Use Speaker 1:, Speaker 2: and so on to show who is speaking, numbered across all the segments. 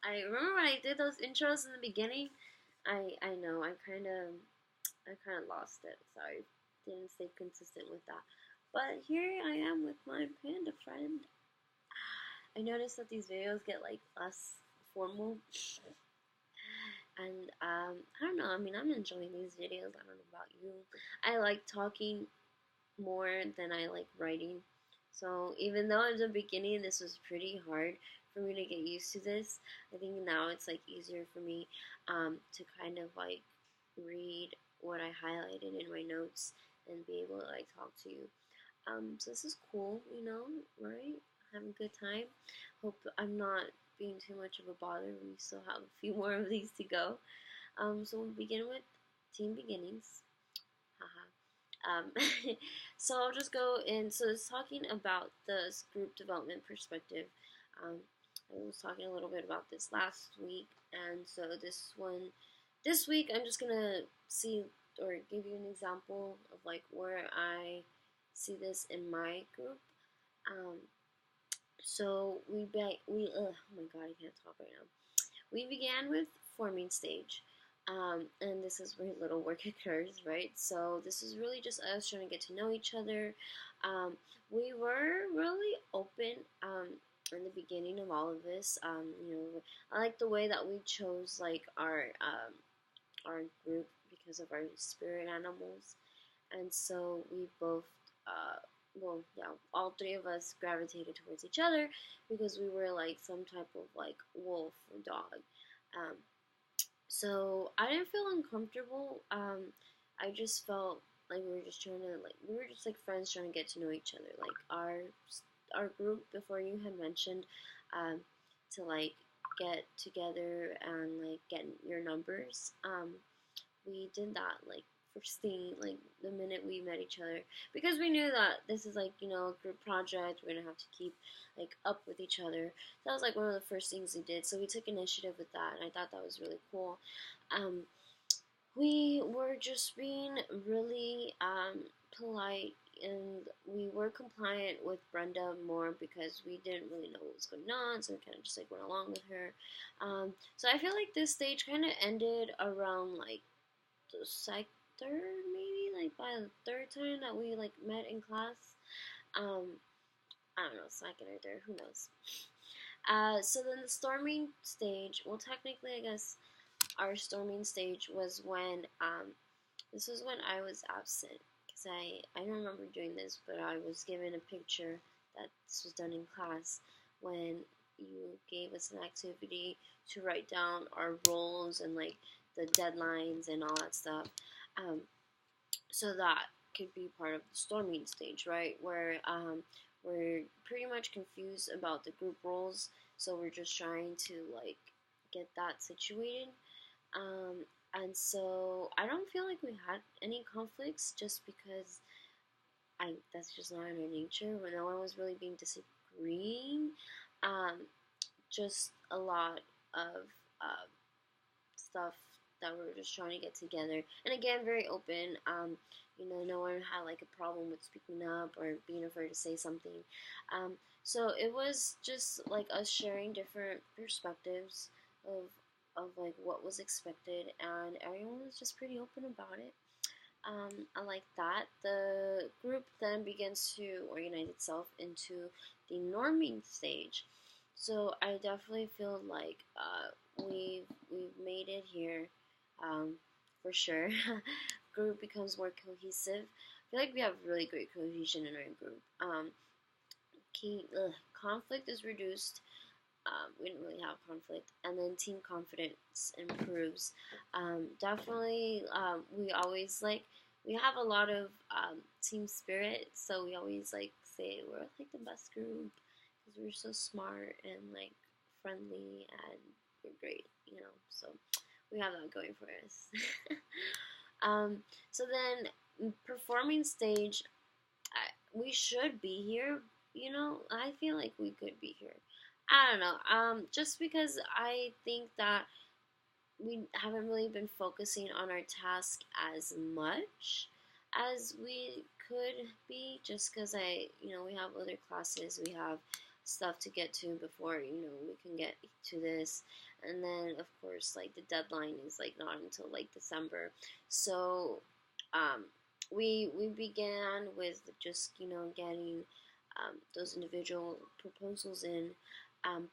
Speaker 1: I remember when I did those intros in the beginning. I know I kind of lost it. Sorry, didn't stay consistent with that. But here I am with my panda friend. I noticed that these videos get like less formal, and I don't know. I mean, I'm enjoying these videos. I don't know about you. I like talking more than I like writing. So even though in the beginning this was pretty hard for me to get used to this, I think now it's like easier for me to kind of like read what I highlighted in my notes and be able to like talk to you. So this is cool, right? Having a good time. Hope I'm not being too much of a bother. We still have a few more of these to go. So we'll begin with team beginnings. Haha. So I'll just go in. So it's talking about the group development perspective. Um, I was talking a little bit about this last week, and so this week I'm just gonna see or give you an example of like where I see this in my group. Um, so oh my god, I can't talk right now. We began with forming stage. And this is where little work occurs, right? So this is really just us trying to get to know each other. Um, we were really open in the beginning of all of this. I like the way that we chose like our group because of our spirit animals, and so we both yeah, all three of us gravitated towards each other because we were like some type of like wolf or dog. Um, so I didn't feel uncomfortable. I just felt like we were just like friends trying to get to know each other. Like our group before you had mentioned um, to like get together and like get your numbers. We did that like first thing, like the minute we met each other, because we knew that this is like a group project. We're gonna have to keep like up with each other. That was like one of the first things we did. So we took initiative with that, and I thought that was really cool. Um, we were just being really polite, and we were compliant with Brenda more because we didn't really know what was going on, so we kind of just like went along with her. So I feel like this stage kind of ended around like the third, maybe like by the third time that we like met in class. Um, I don't know, second or third, who knows? So then the storming stage. Well, technically, I guess our storming stage was when this was when I was absent because I don't remember doing this, but I was given a picture that this was done in class when you gave us an activity to write down our roles and like the deadlines and all that stuff. Um, so that could be part of the storming stage, right? Where we're pretty much confused about the group roles, so we're just trying to like get that situated. Um, and so I don't feel like we had any conflicts just because I that's just not in our nature. When no one was really being disagreeing, um, just a lot of uh, stuff that we were just trying to get together. And again, very open. No one had like a problem with speaking up or being afraid to say something. So it was just like us sharing different perspectives of like what was expected, and everyone was just pretty open about it. I like that. The group then begins to organize itself into the norming stage. So I definitely feel like we've made it here, um, for sure. Group becomes more cohesive. I feel like we have really great cohesion in our group. Conflict is reduced. We didn't really have conflict, and then team confidence improves. Definitely, we always like we have a lot of team spirit, so we always like say we're like the best group because we're so smart and like friendly and we're great, So we have that going for us. um, so then performing stage, we should be here. I feel like we could be here. I don't know. Just because I think that we haven't really been focusing on our task as much as we could be, just because we have other classes, we have stuff to get to before we can get to this. And then of course like the deadline is like not until like December. So um, we began with just getting those individual proposals in,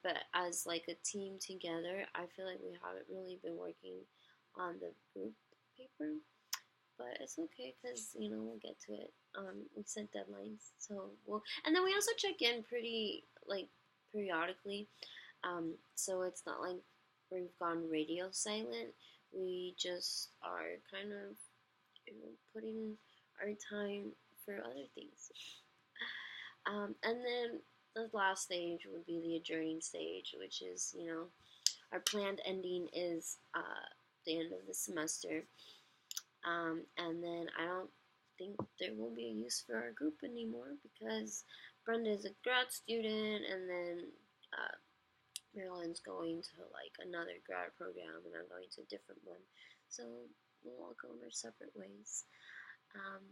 Speaker 1: but as like a team together, I feel like we haven't really been working on the group paper, but it's okay because we'll get to it. We set deadlines, so and then we also check in pretty like periodically. So it's not like we've gone radio silent. We just are kind of putting our time for other things. And then the last stage would be the adjourning stage, which is our planned ending is the end of the semester. And then I don't think there will be a use for our group anymore because Brenda is a grad student, and then Marilyn's going to like another grad program, and I'm going to a different one. So we'll all go in our separate ways. Um,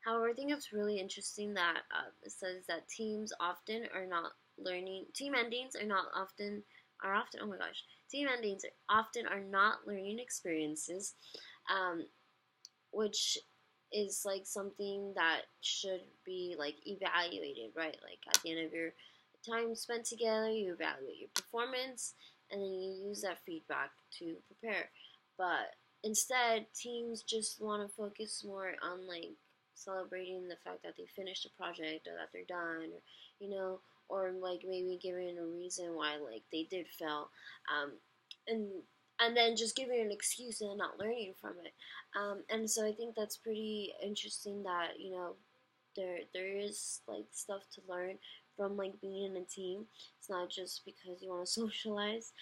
Speaker 1: However, I think it's really interesting that it says that teams often are not learning. Team endings are often. Oh my gosh, team endings often are not learning experiences, um, which is like something that should be like evaluated, right? Like at the end of your time spent together, you evaluate your performance, and then you use that feedback to prepare. But instead, teams just want to focus more on like celebrating the fact that they finished a project or that they're done, or or like maybe giving a reason why like they did fail, and and then just giving an excuse and not learning from it. And so I think that's pretty interesting that there is like stuff to learn from like being in a team. It's not just because you want to socialize,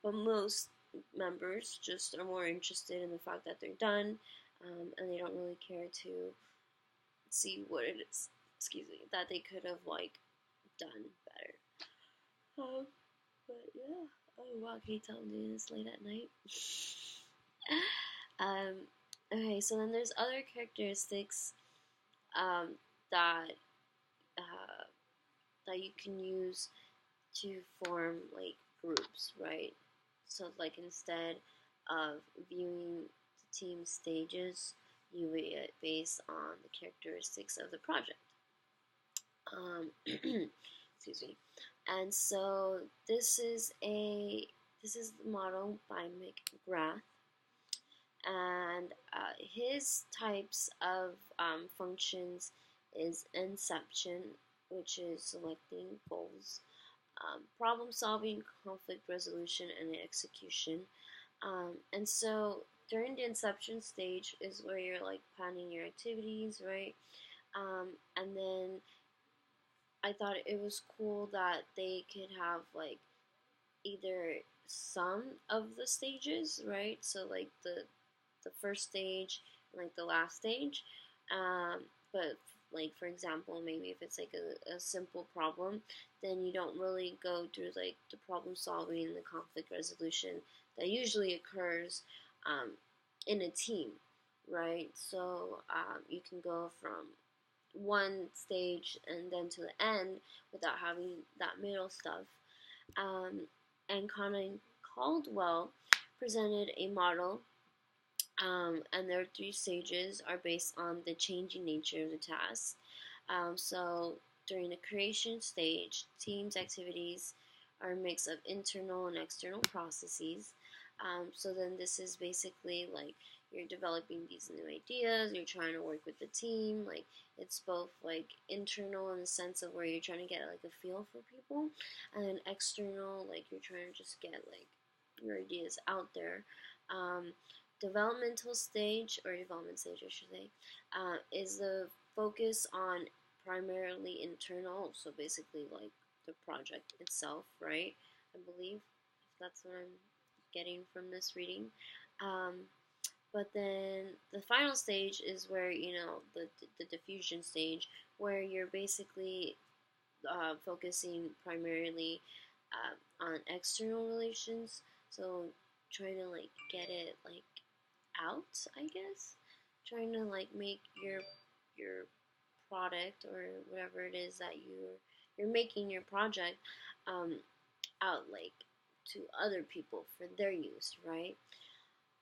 Speaker 1: but most members just are more interested in the fact that they're done, and they don't really care to see what it is. Excuse me, that they could have like done better. But yeah. Oh wow, can you tell I'm doing this late at night? um, okay, so then there's other characteristics um, that uh, that you can use to form like groups, right? So like instead of viewing the team stages, you would based on the characteristics of the project. Excuse me. And so this is the model by McGrath, and his types of functions is inception, which is selecting goals, problem solving, conflict resolution, and execution. And so during the inception stage is where you're like planning your activities, right? And then I thought it was cool that they could have like either some of the stages, right? So like the first stage and like the last stage. But like for example, maybe if it's like a simple problem, then you don't really go through like the problem solving and the conflict resolution that usually occurs in a team, right? So you can go from one stage and then to the end without having that middle stuff. Um, and Conan Caldwell presented a model, and their three stages are based on the changing nature of the task. So during the creation stage, teams' activities are a mix of internal and external processes. So then this is basically like you're developing these new ideas, you're trying to work with the team, like it's both like internal in the sense of where you're trying to get like a feel for people, and then external, like you're trying to just get like your ideas out there. Developmental stage, or development stage I should say, is the focus on primarily internal, so basically like the project itself, right? I believe that's what I'm getting from this reading. But then the final stage is where the diffusion stage, where you're basically focusing primarily on external relations. So trying to like get it like out, I guess. Trying to like make your product or whatever it is that you're making your project out like to other people for their use, right?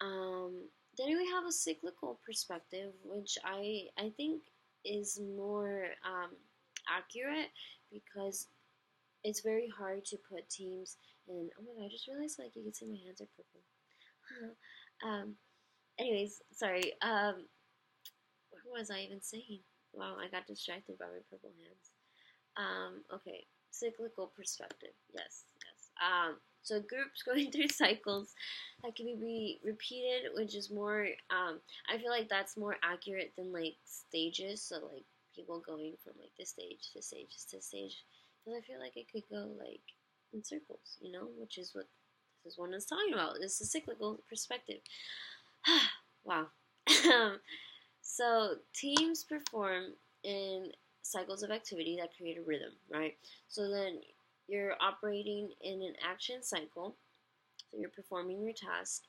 Speaker 1: Um, then we have a cyclical perspective, which I think is more accurate because it's very hard to put teams in. Oh my god! I just realized like you can see my hands are purple. um. Anyways, sorry. What was I even saying? Wow, I got distracted by my purple hands. Okay, cyclical perspective. Yes, yes. So groups going through cycles that can be repeated, which is more. I feel like that's more accurate than like stages. So like people going from like this stage to stage to stage, because I feel like it could go like in circles, which is what this is one is talking about. It's a cyclical perspective. Wow. So teams perform in cycles of activity that create a rhythm, right? So then you're operating in an action cycle, so you're performing your task,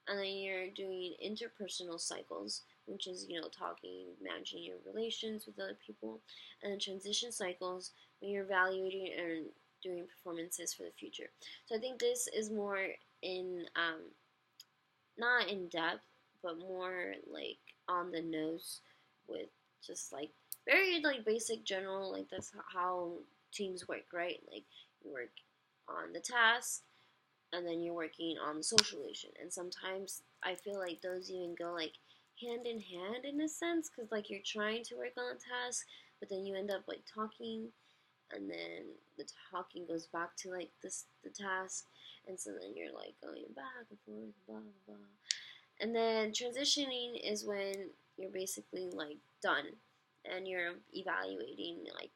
Speaker 1: and then you're doing interpersonal cycles, which is, talking, managing your relations with other people, and then transition cycles when you're evaluating and doing performances for the future. So I think this is more in, not in depth, but more like on the nose with just like very like basic general, like that's how teams work, right? Like you work on the task and then you're working on the social relation, and sometimes I feel like those even go like hand in hand in a sense, because like you're trying to work on a task but then you end up like talking, and then the talking goes back to like the task, and so then you're like going back and forth, blah blah blah. And then transitioning is when you're basically like done and you're evaluating like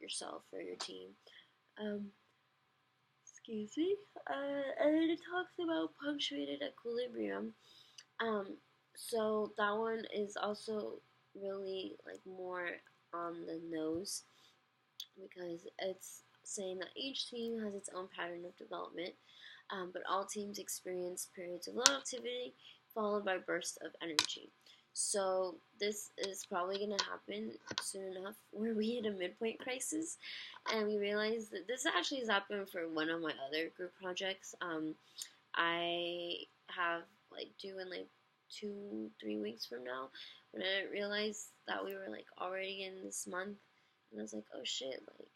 Speaker 1: yourself or your team. Um, Excuse me. And then it talks about punctuated equilibrium. Um, so that one is also really like more on the nose, because it's saying that each team has its own pattern of development, but all teams experience periods of low activity followed by bursts of energy. So this is probably going to happen soon enough where we hit a midpoint crisis, and we realize that this actually has happened for one of my other group projects. I have like due in like 2-3 weeks from now, when I didn't realize that we were like already in this month, and I was like, oh shit, like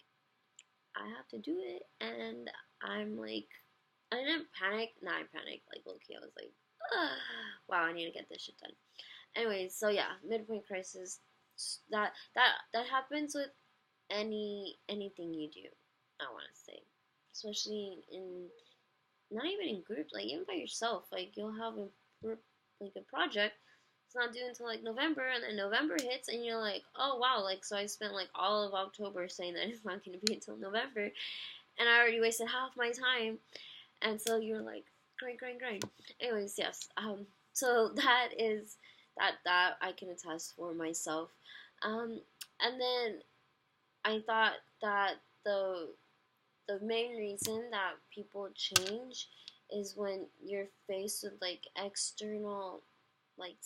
Speaker 1: I have to do it, and I'm like, I didn't panic. Nah, I panicked like low key. I was like, ah, wow, I need to get this shit done. Anyways, so yeah, midpoint crisis. That happens with anything you do. I want to say, especially in not even in groups, like even by yourself. Like you'll have a project. It's not due until like November, and then November hits, and you're like, oh wow, like so I spent like all of October saying that it's not going to be until November, and I already wasted half my time, and so you're like, grind. Anyways, yes. So that is that I can attest for myself. Um, and then I thought that the main reason that people change is when you're faced with like external like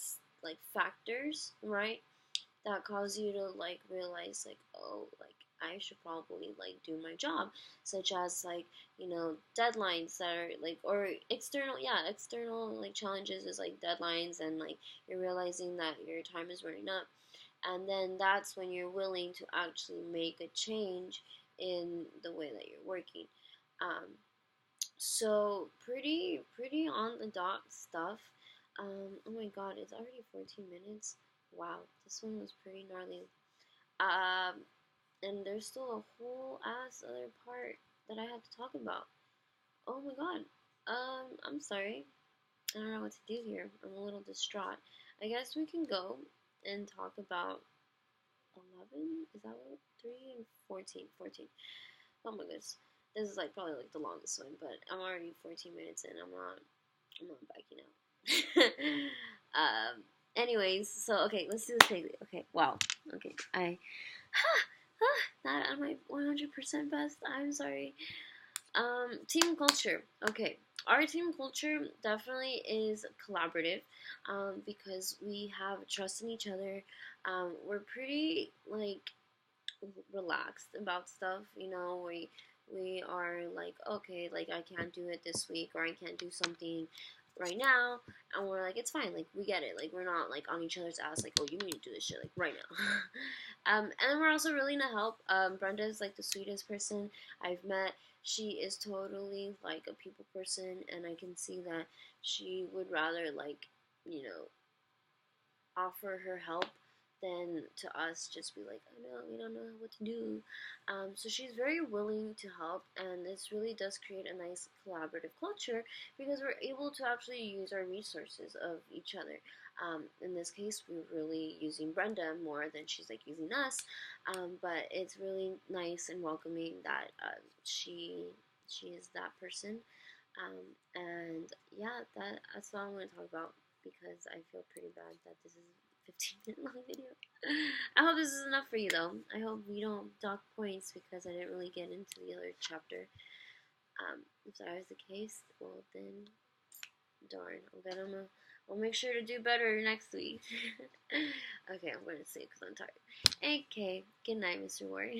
Speaker 1: like factors, right? That cause you to like realize like, oh, like I should probably like do my job, such as like, deadlines that are like, or external like challenges is like deadlines, and like you're realizing that your time is running up, and then that's when you're willing to actually make a change in the way that you're working. um, so pretty on the dot stuff. Oh my god, it's already 14 minutes. Wow, this one was pretty gnarly. Um, and there's still a whole ass other part that I have to talk about. Oh my god. I'm sorry. I don't know what to do here. I'm a little distraught. I guess we can go and talk about 11. Is that what? 3 and 14. 14. Oh my goodness. This is like probably like the longest one, but I'm already 14 minutes in. I'm not backing out. Anyways, so okay, let's do this quickly. Okay, wow. Okay, not on my 100% best. I'm sorry. Team culture. Okay, our team culture definitely is collaborative, because we have trust in each other. We're pretty like relaxed about stuff. You know, we are like, okay, like I can't do it this week, or I can't do something right now, and we're like, it's fine, like we get it, like we're not like on each other's ass, like, oh, you need to do this shit like right now. And we're also willing to help. Brenda is like the sweetest person I've met. She is totally like a people person, and I can see that she would rather like, you know, offer her help than to us just be like, oh no, we don't know what to do. So she's very willing to help, and this really does create a nice collaborative culture because we're able to actually use our resources of each other. In this case, we're really using Brenda more than she's like using us, but it's really nice and welcoming that she is that person. And yeah, that's all I'm going to talk about because I feel pretty bad that this is a 15-minute long video. I hope this is enough for you though. I hope we don't dock points because I didn't really get into the other chapter. If that was the case, well then, darn. I'll make sure to do better next week. Okay, I'm going to sleep because I'm tired. Okay, good night, Mr. Ward.